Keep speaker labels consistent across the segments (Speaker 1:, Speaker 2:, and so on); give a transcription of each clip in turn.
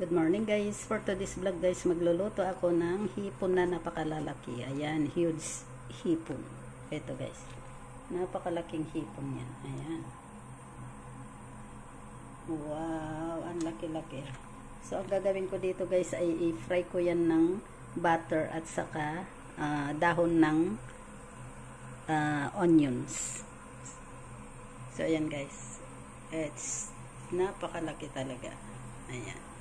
Speaker 1: Good morning guys. For today's vlog guys, magluluto ako ng hipon na napakalalaki. Ayan, huge hipon. Ito guys. Napakalaking hipon yan. Ayan. Wow, ang laki-laki. So ang gagawin ko dito guys ay i-fry ko yan ng butter at saka dahon ng onions. So ayan guys. It's napakalaki talaga. Ayan.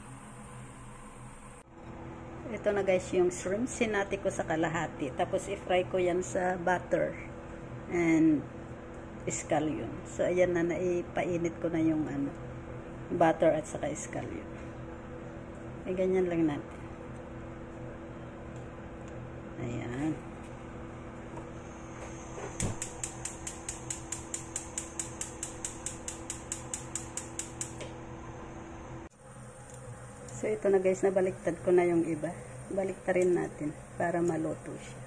Speaker 1: Ito na guys yung shrimp. Sinati ko sa kalahati. Tapos i-fry ko yan sa butter and scallion. So ayan na, naipainit ko na yung butter at saka scallion. E ganyan lang natin. Ayan. So ito na guys, nabaliktad ko na yung iba. Baliktarin natin para maluto siya.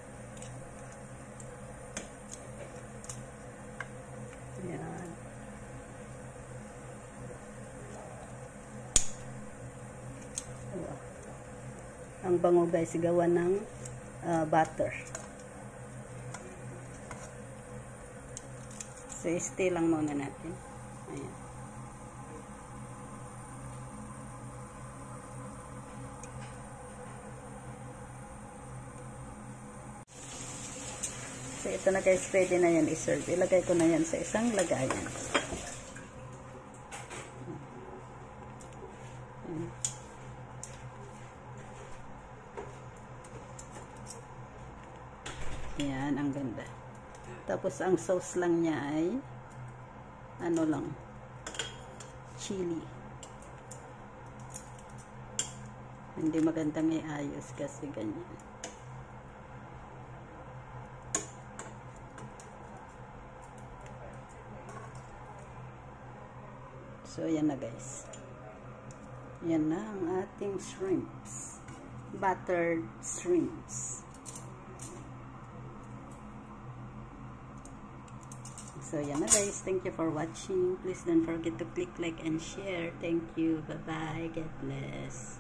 Speaker 1: Ayan. Wow. Ang bango guys, gawa ng butter. So stay lang muna natin. Ayan. So, ito na guys, pwede na yan i-serve. Ilagay ko na yan sa isang lagayan. Yan, ang ganda. Tapos, ang sauce lang niya ay ano lang, chili. Hindi magandang iayos kasi ganyan. So, ayan na guys. Yan na ang ating shrimps. Buttered shrimps. So, ayan na guys. Thank you for watching. Please don't forget to click like and share. Thank you. Bye-bye. God bless.